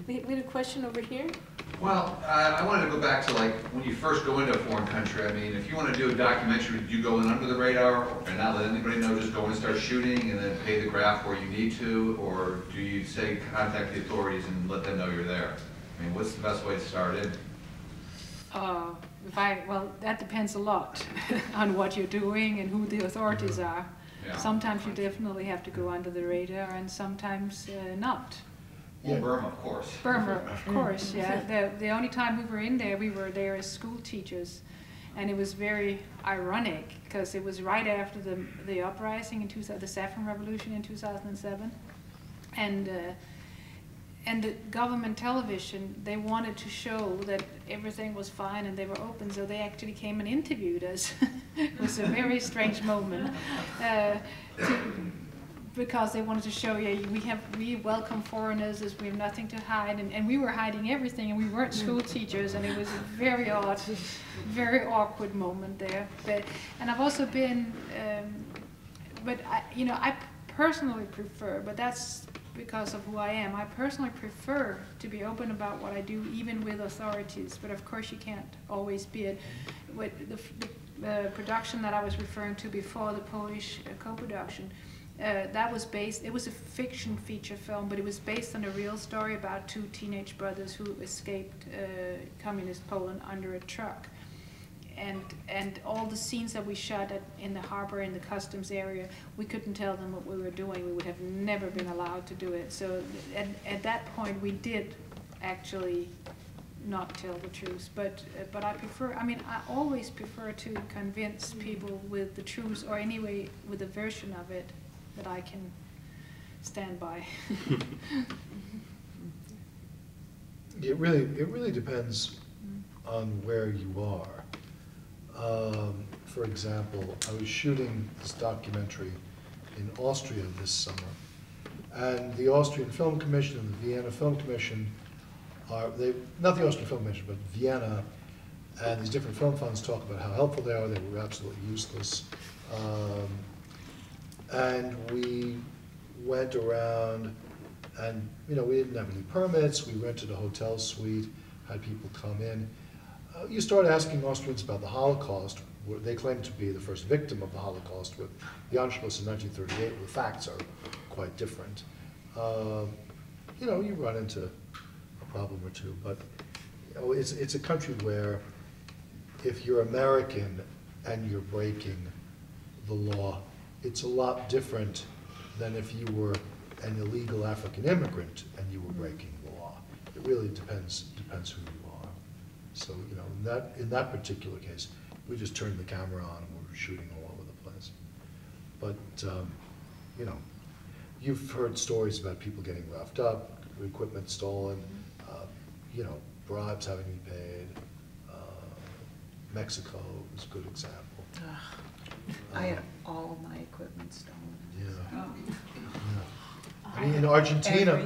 We had a question over here. Well, I wanted to go back to like when you first go into a foreign country. I mean, if you want to do a documentary, do you go in under the radar and not let anybody know, just go and start shooting and then pay the graph where you need to? Or do you say contact the authorities and let them know you're there? I mean, what's the best way to start in? Well, that depends a lot on what you're doing and who the authorities are. Yeah. Sometimes you definitely have to go under the radar and sometimes not. Well, Burma, of course. Burma, of course, yeah. The only time we were there as school teachers. And it was very ironic because it was right after the uprising in the Saffron Revolution in 2007. And the government television, they wanted to show that everything was fine and they were open, so they actually came and interviewed us. It was a very strange moment. Because they wanted to show, we welcome foreigners as we have nothing to hide, and we were hiding everything, and we weren't school teachers, and it was a very odd, very awkward moment there. And I've also been, I personally prefer, but that's because of who I am. I personally prefer to be open about what I do, even with authorities. But of course, you can't always be it. With the production that I was referring to before, the Polish co-production. That was based, it was a fiction feature film, but it was based on a real story about two teenage brothers who escaped communist Poland under a truck. And all the scenes that we shot in the harbor, in the customs area, we couldn't tell them what we were doing. We would have never been allowed to do it. So at that point, we did actually not tell the truth. But I prefer, I always prefer to convince people with the truth, or anyway with a version of it that I can stand by. It really depends on where you are. For example, I was shooting this documentary in Austria this summer, and the Austrian Film Commission and the Vienna Film Commission not the Austrian Film Commission, but Vienna and these different film funds talk about how helpful they are. They were absolutely useless. And we went around, and we didn't have any permits. We rented a hotel suite, had people come in. You start asking Austrians about the Holocaust. They claim to be the first victim of the Holocaust with the Anschluss in 1938. The facts are quite different. You run into a problem or two, but it's a country where if you're American and you're breaking the law, it's a lot different than if you were an illegal African immigrant and you were breaking the law. It really depends who you are. So, in that particular case, we just turned the camera on and we were shooting all over the place. But, you've heard stories about people getting roughed up, equipment stolen, bribes having to be paid. Mexico is a good example. I had all of my equipment stolen. Yeah. I mean, in Argentina,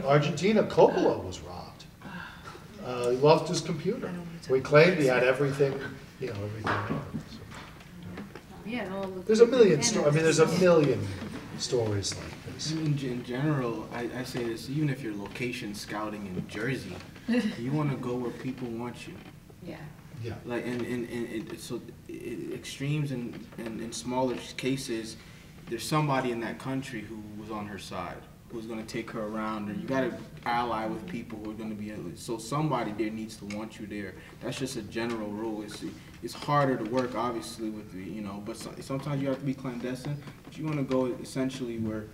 Coppola was robbed. He lost his computer. We claimed he had everything, everything on it. There's a million stories like this. In general, I say this, even if you're location scouting in Jersey, you want to go where people want you. Yeah. Yeah. Like extremes in smaller cases, there's somebody in that country who was on her side, who's going to take her around, and you got to ally with people who are going to be. So somebody there needs to want you there. That's just a general rule. It's harder to work, obviously, with but sometimes you have to be clandestine. But you want to go essentially where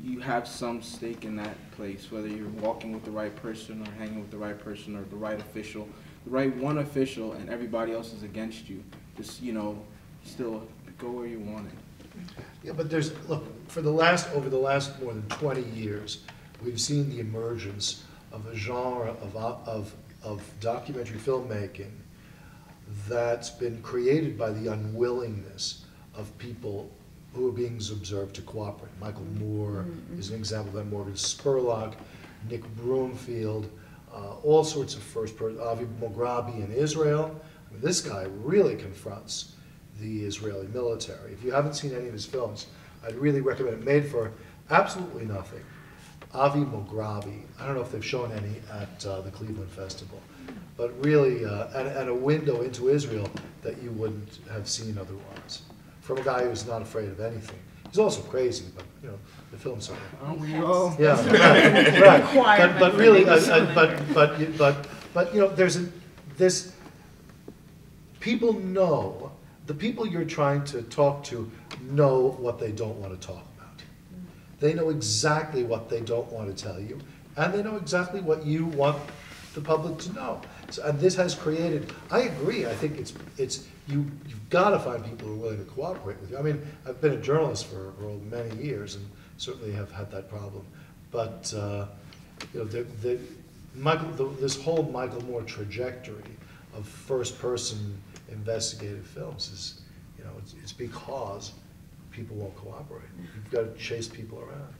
you have some stake in that place, whether you're walking with the right person or hanging with the right person or the right official. The right one official and everybody else is against you. Just, still go where you want it. Yeah, but over the last more than 20 years, we've seen the emergence of a genre of documentary filmmaking that's been created by the unwillingness of people who are being observed to cooperate. Michael Moore is an example of that, Morgan Spurlock, Nick Broomfield, all sorts of first-person, Avi Mograbi in Israel. I mean, this guy really confronts the Israeli military. If you haven't seen any of his films, I'd really recommend it. Made for absolutely nothing. Avi Mograbi. I don't know if they've shown any at the Cleveland Festival, but really, and a window into Israel that you wouldn't have seen otherwise, from a guy who's not afraid of anything. He's also crazy, but you know, the film's so. Aren't we all? Yeah, right. Requirement But for really, being a but you know, there's this. People know, the people you're trying to talk to know what they don't want to talk about. They know exactly what they don't want to tell you, and they know exactly what you want the public to know. So, and this has created, I agree, I think you've got to find people who are willing to cooperate with you. I mean, I've been a journalist for many years and certainly have had that problem. But, you know, this whole Michael Moore trajectory of first-person investigative films is, you know, it's because people won't cooperate. You've got to chase people around.